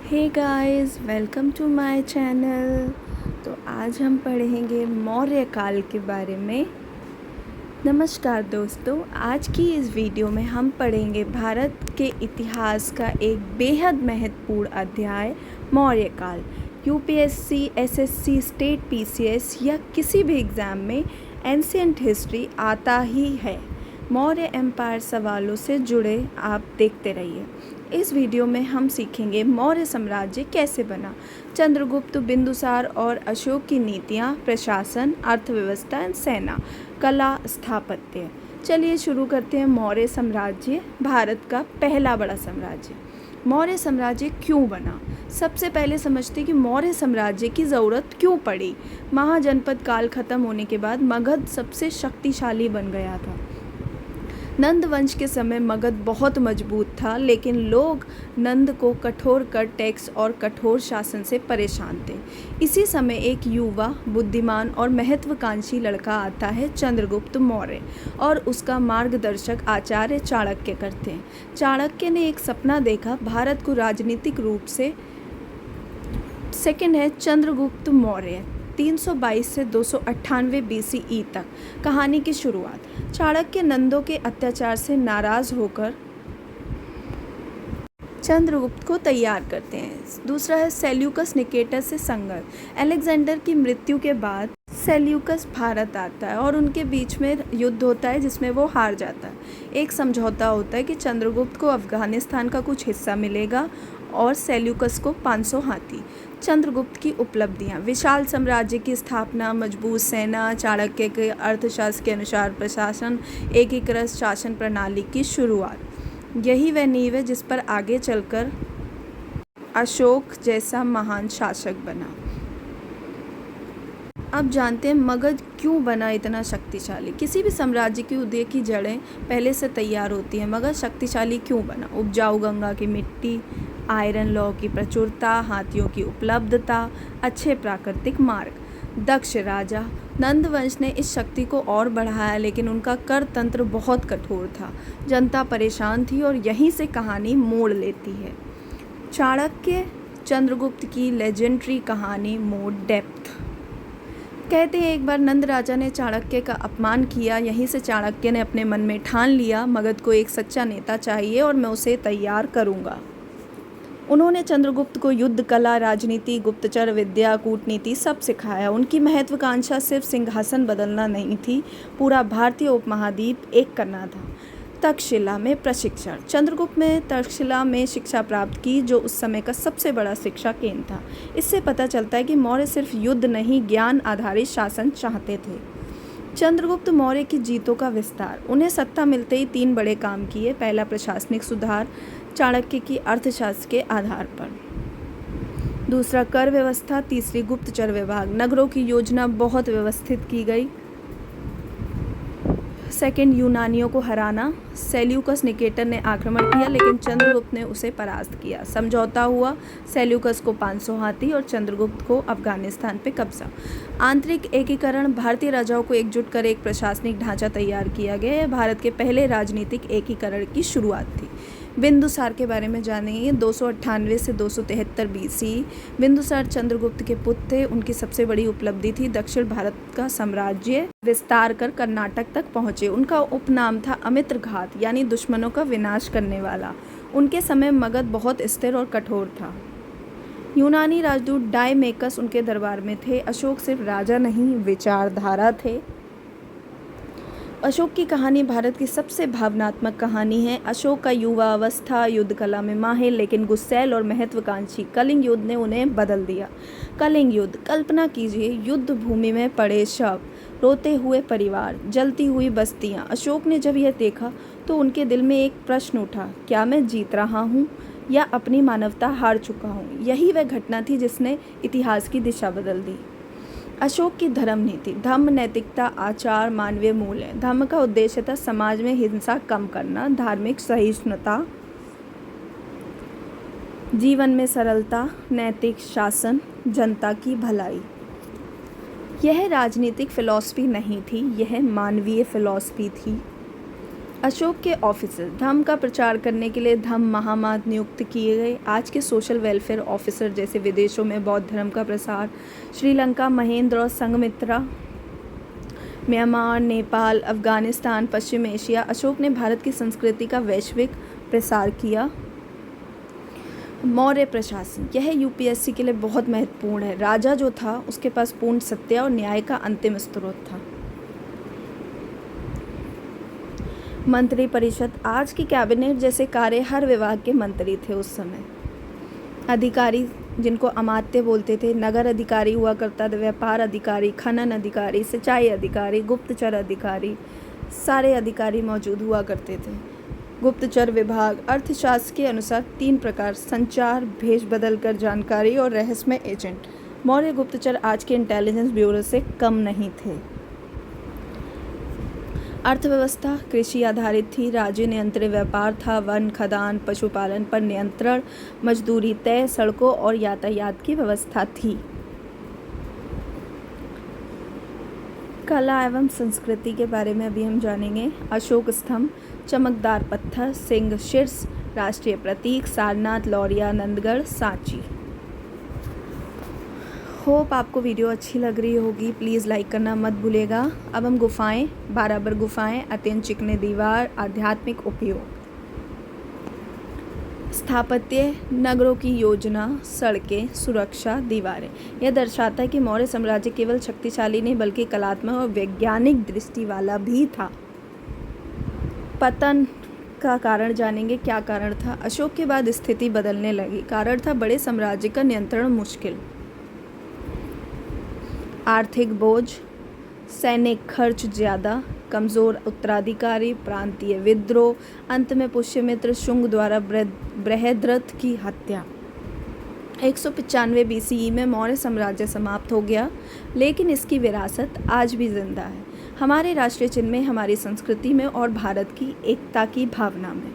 Hey guys, welcome to my channel. तो आज हम पढ़ेंगे मौर्य काल के बारे में। नमस्कार दोस्तों, आज की इस वीडियो में हम पढ़ेंगे भारत के इतिहास का एक बेहद महत्वपूर्ण अध्याय मौर्य काल। यूपीएससी, एसएससी, स्टेट पीसीएस या किसी भी एग्ज़ाम में एंशिएंट हिस्ट्री आता ही है। मौर्य एम्पायर सवालों से जुड़े आप देखते रहिए। इस वीडियो में हम सीखेंगे मौर्य साम्राज्य कैसे बना, चंद्रगुप्त, बिंदुसार और अशोक की नीतियाँ, प्रशासन, अर्थव्यवस्था, सेना, कला, स्थापत्य। चलिए शुरू करते हैं। मौर्य साम्राज्य भारत का पहला बड़ा साम्राज्य। मौर्य साम्राज्य क्यों बना? सबसे पहले समझते हैं कि मौर्य साम्राज्य की ज़रूरत क्यों पड़ी। महाजनपद काल खत्म होने के बाद मगध सबसे शक्तिशाली बन गया था। नंद वंश के समय मगध बहुत मजबूत था, लेकिन लोग नंद को कठोर कर टैक्स और कठोर शासन से परेशान थे। इसी समय एक युवा, बुद्धिमान और महत्वाकांक्षी लड़का आता है, चंद्रगुप्त मौर्य, और उसका मार्गदर्शक आचार्य चाणक्य करते हैं। चाणक्य ने एक सपना देखा, भारत को राजनीतिक रूप से। सेकंड है चंद्रगुप्त मौर्य, 322 से 298 BCE तक। कहानी की शुरुआत। चाणक्य नंदों के अत्याचार से नाराज होकर चंद्रगुप्त को तैयार करते हैं। दूसरा है सेल्यूकस निकेटर से संघर्ष। अलेक्जेंडर की मृत्यु के बाद सेल्यूकस भारत आता है और उनके बीच में युद्ध होता है जिसमें वो हार जाता है। एक समझौता होता है कि चंद्रगुप्त को अफगानिस्तान का कुछ हिस्सा मिलेगा और सेल्यूकस को 500 हाथी। चंद्रगुप्त की उपलब्धियां: विशाल साम्राज्य की स्थापना, मजबूत सेना, चाणक्य के अर्थशास्त्र के अनुसार प्रशासन, एकीकृत शासन प्रणाली की शुरुआत। यही वह नींव है जिस पर आगे चलकर अशोक जैसा महान शासक बना। अब जानते हैं मगध क्यों बना इतना शक्तिशाली। किसी भी साम्राज्य की उदय की जड़ें पहले से तैयार होती हैं। मगध शक्तिशाली क्यों बना? उपजाऊ गंगा की मिट्टी, आयरन लॉ की प्रचुरता, हाथियों की उपलब्धता, अच्छे प्राकृतिक मार्ग। दक्ष राजा। नंद वंश ने इस शक्ति को और बढ़ाया, लेकिन उनका कर तंत्र बहुत कठोर था। जनता परेशान थी और यहीं से कहानी मोड़ लेती है। चाणक्य चंद्रगुप्त की लेजेंडरी कहानी मोर डेप्थ। कहते हैं एक बार नंद राजा ने चाणक्य का अपमान किया। यहीं से चाणक्य ने अपने मन में ठान लिया, मगध को एक सच्चा नेता चाहिए और मैं उसे तैयार करूंगा। उन्होंने चंद्रगुप्त को युद्ध कला, राजनीति, गुप्तचर विद्या, कूटनीति सब सिखाया। उनकी महत्वाकांक्षा सिर्फ सिंहासन बदलना नहीं थी, पूरा भारतीय उपमहाद्वीप एक करना था। तक्षशिला में प्रशिक्षण। चंद्रगुप्त ने तक्षशिला में शिक्षा प्राप्त की, जो उस समय का सबसे बड़ा शिक्षा केंद्र था। इससे पता चलता है कि मौर्य सिर्फ युद्ध नहीं, ज्ञान आधारित शासन चाहते थे। चंद्रगुप्त मौर्य की जीतों का विस्तार। उन्हें सत्ता मिलते ही 3 बड़े काम किए। पहला, प्रशासनिक सुधार, चाणक्य की अर्थशास्त्र के आधार पर। दूसरा, कर व्यवस्था। तीसरी, गुप्तचर विभाग। नगरों की योजना बहुत व्यवस्थित की गई। सेकंड, यूनानियों को हराना। सेल्यूकस निकेटर ने आक्रमण किया, लेकिन चंद्रगुप्त ने उसे परास्त किया। समझौता हुआ, सेल्यूकस को 500 हाथी और चंद्रगुप्त को अफगानिस्तान पे कब्जा। आंतरिक एकीकरण। भारतीय राजाओं को एकजुट कर एक प्रशासनिक ढांचा तैयार किया गया। यह भारत के पहले राजनीतिक एकीकरण की शुरुआत थी। बिंदुसार के बारे में जानेंगे। 298 से 273 BC। बिंदुसार चंद्रगुप्त के पुत्र थे। उनकी सबसे बड़ी उपलब्धि थी दक्षिण भारत का साम्राज्य विस्तार कर कर्नाटक तक पहुंचे। उनका उपनाम था अमित्रघात, यानी दुश्मनों का विनाश करने वाला। उनके समय मगध बहुत स्थिर और कठोर था। यूनानी राजदूत डायमेकस उनके दरबार में थे। अशोक सिर्फ राजा नहीं, विचारधारा थे। अशोक की कहानी भारत की सबसे भावनात्मक कहानी है। अशोक का युवा अवस्था, युद्ध कला में माहिर लेकिन गुस्सैल और महत्वाकांक्षी। कलिंग युद्ध ने उन्हें बदल दिया। कलिंग युद्ध। कल्पना कीजिए, युद्ध भूमि में पड़े शव, रोते हुए परिवार, जलती हुई बस्तियां। अशोक ने जब यह देखा तो उनके दिल में एक प्रश्न उठा, क्या मैं जीत रहा हूँ या अपनी मानवता हार चुका हूँ? यही वह घटना थी जिसने इतिहास की दिशा बदल दी। अशोक की धर्म नीति। धम्म, नैतिकता, आचार, मानवीय मूल्य। धम्म का उद्देश्य था समाज में हिंसा कम करना, धार्मिक सहिष्णुता, जीवन में सरलता, नैतिक शासन, जनता की भलाई। यह राजनीतिक फिलॉसफी नहीं थी, यह मानवीय फिलॉसफी थी। अशोक के ऑफिसर धर्म का प्रचार करने के लिए धम्म महामाद नियुक्त किए गए। आज के सोशल वेलफेयर ऑफिसर जैसे विदेशों में बौद्ध धर्म का प्रसार, श्रीलंका, महेंद्र और संघमित्रा, म्यांमार, नेपाल, अफगानिस्तान, पश्चिम एशिया। अशोक ने भारत की संस्कृति का वैश्विक प्रसार किया। मौर्य प्रशासन, यह यूपीएससी के लिए बहुत महत्वपूर्ण है। राजा जो था उसके पास पूर्ण सत्ता और न्याय का अंतिम स्रोत था। मंत्री परिषद, आज की कैबिनेट जैसे कार्य हर विभाग के मंत्री थे उस समय। अधिकारी जिनको अमात्य बोलते थे, नगर अधिकारी हुआ करता था, व्यापार अधिकारी, खनन अधिकारी, सिंचाई अधिकारी, गुप्तचर अधिकारी, सारे अधिकारी मौजूद हुआ करते थे। गुप्तचर विभाग, अर्थशास्त्र के अनुसार 3 प्रकार: संचार, भेष बदलकर जानकारी और रहस्यमय एजेंट। मौर्य गुप्तचर आज के इंटेलिजेंस ब्यूरो से कम नहीं थे। अर्थव्यवस्था कृषि आधारित थी। राज्य नियंत्रित व्यापार था। वन, खदान, पशुपालन पर नियंत्रण, मजदूरी तय, सड़कों और यातायात की व्यवस्था थी। कला एवं संस्कृति के बारे में अभी हम जानेंगे। अशोक स्तंभ, चमकदार पत्थर, सिंह शीर्ष, राष्ट्रीय प्रतीक, सारनाथ, लौरिया, नंदगढ़, सांची। होप आपको वीडियो अच्छी लग रही होगी। प्लीज़ लाइक करना मत भूलिएगा। अब हम गुफाएं, बाराबर गुफाएं, अत्यंत चिकने दीवार, आध्यात्मिक उपयोग। स्थापत्य, नगरों की योजना, सड़कें, सुरक्षा, दीवारें। यह दर्शाता है कि मौर्य साम्राज्य केवल शक्तिशाली नहीं बल्कि कलात्मक और वैज्ञानिक दृष्टि वाला भी था। पतन का कारण जानेंगे। क्या कारण था? अशोक के बाद स्थिति बदलने लगी। कारण था बड़े साम्राज्य का नियंत्रण मुश्किल, आर्थिक बोझ, सैनिक खर्च ज़्यादा, कमज़ोर उत्तराधिकारी, प्रांतीय विद्रोह, अंत में पुष्यमित्र शुंग द्वारा बृहद्रथ की हत्या। 195 BCE में मौर्य साम्राज्य समाप्त हो गया, लेकिन इसकी विरासत आज भी जिंदा है, हमारे राष्ट्रीय चिन्ह में, हमारी संस्कृति में और भारत की एकता की भावना में।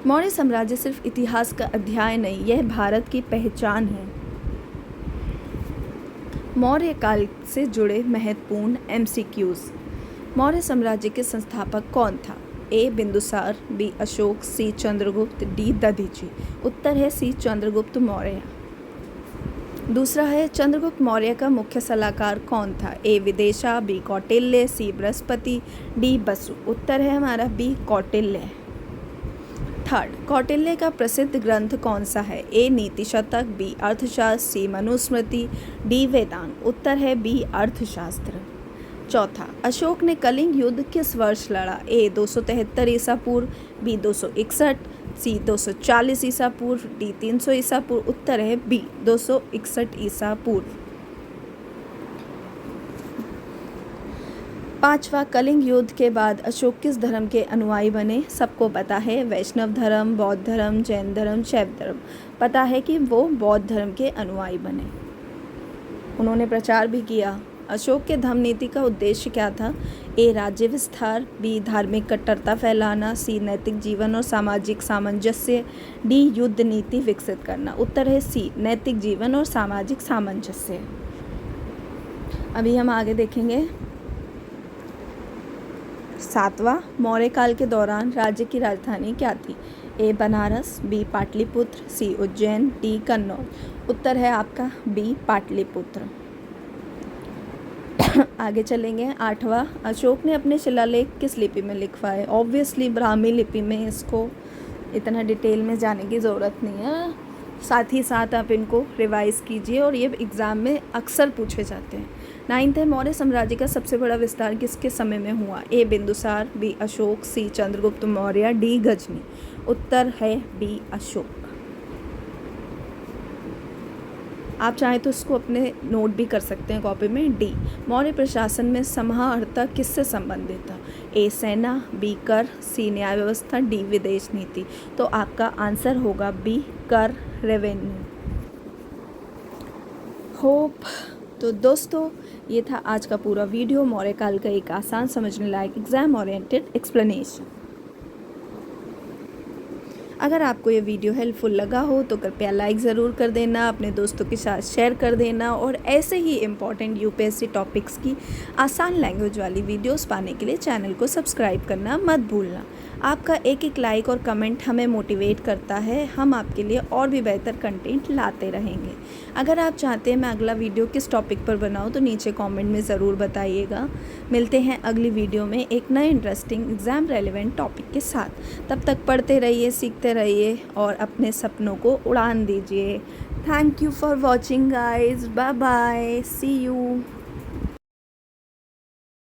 मौर्य साम्राज्य सिर्फ इतिहास का अध्याय नहीं, यह भारत की पहचान है। मौर्य काल से जुड़े महत्वपूर्ण MCQs। मौर्य साम्राज्य के संस्थापक कौन था? A. Bindusara, B. Ashok, C. Chandragupta, D. Dadhichi. उत्तर है C. चंद्रगुप्त मौर्य। दूसरा है चंद्रगुप्त मौर्य का मुख्य सलाहकार कौन था? A. Vidisha, B. Kautilya, C. Brihaspati, D. Basu. उत्तर है हमारा B. कौटिल्य। थर्ड, कौटिल्य का प्रसिद्ध ग्रंथ कौन सा है? A. नीति शतक, B. अर्थशास्त्र, C. मनुस्मृति, D. वेदांग। उत्तर है B. अर्थशास्त्र। चौथा, अशोक ने कलिंग युद्ध किस वर्ष लड़ा? A. 273 ईसा पूर्व, B. 261, C. 240 ईसा पूर्व, D. 300 ईसा पूर्व। उत्तर है B. 261 ईसा पूर्व। पांचवा, कलिंग युद्ध के बाद अशोक किस धर्म के अनुयायी बने? सबको पता है, वैष्णव धर्म, बौद्ध धर्म, जैन धर्म, शैव धर्म। पता है कि वो बौद्ध धर्म के अनुयायी बने। उन्होंने प्रचार भी किया। अशोक के धर्म नीति का उद्देश्य क्या था? A. राज्य विस्तार, B. धार्मिक कट्टरता फैलाना, C. नैतिक जीवन और सामाजिक सामंजस्य, D. युद्ध नीति विकसित करना। उत्तर है C. नैतिक जीवन और सामाजिक सामंजस्य। अभी हम आगे देखेंगे। सातवां, मौर्य काल के दौरान राज्य की राजधानी क्या थी? A. Banaras, B. Pataliputra, C. Ujjain, D. Kannauj. उत्तर है आपका B. पाटलिपुत्र। आगे चलेंगे। आठवां, अशोक ने अपने शिलालेख किस लिपि में लिखवाए? ऑब्वियसली ब्राह्मी लिपि में। इसको इतना डिटेल में जाने की ज़रूरत नहीं है, साथ ही साथ आप इनको रिवाइज कीजिए और ये एग्ज़ाम में अक्सर पूछे जाते हैं। 9th है, मौर्य साम्राज्य का सबसे बड़ा विस्तार किसके समय में हुआ? A. Bindusara, B. Ashok, C. Chandragupta Maurya, D. Ghazni. उत्तर है B. अशोक। आप चाहें तो इसको अपने नोट भी कर सकते हैं कॉपी में। D. मौर्य प्रशासन में समाहर्ता किससे संबंधित था? A. सेना, B. कर, C. न्याय व्यवस्था, D. विदेश नीति। तो आपका आंसर होगा B. कर, रेवेन्यू। होप तो दोस्तों ये था आज का पूरा वीडियो, मौर्य काल का एक आसान समझने लायक एग्जाम ओरिएंटेड एक्सप्लेनेशन। अगर आपको ये वीडियो हेल्पफुल लगा हो तो कृपया लाइक ज़रूर कर देना, अपने दोस्तों के साथ शेयर कर देना और ऐसे ही इम्पॉर्टेंट यूपीएससी टॉपिक्स की आसान लैंग्वेज वाली वीडियोस पाने के लिए चैनल को सब्सक्राइब करना मत भूलना। आपका एक एक लाइक और कमेंट हमें मोटिवेट करता है, हम आपके लिए और भी बेहतर कंटेंट लाते रहेंगे। अगर आप चाहते हैं मैं अगला वीडियो किस टॉपिक पर बनाऊं तो नीचे कमेंट में ज़रूर बताइएगा। मिलते हैं अगली वीडियो में एक नए इंटरेस्टिंग एग्ज़ाम रेलेवेंट टॉपिक के साथ। तब तक पढ़ते रहिए, सीखते रहिए और अपने सपनों को उड़ान दीजिए। Thank you for watching guys, bye bye, see you.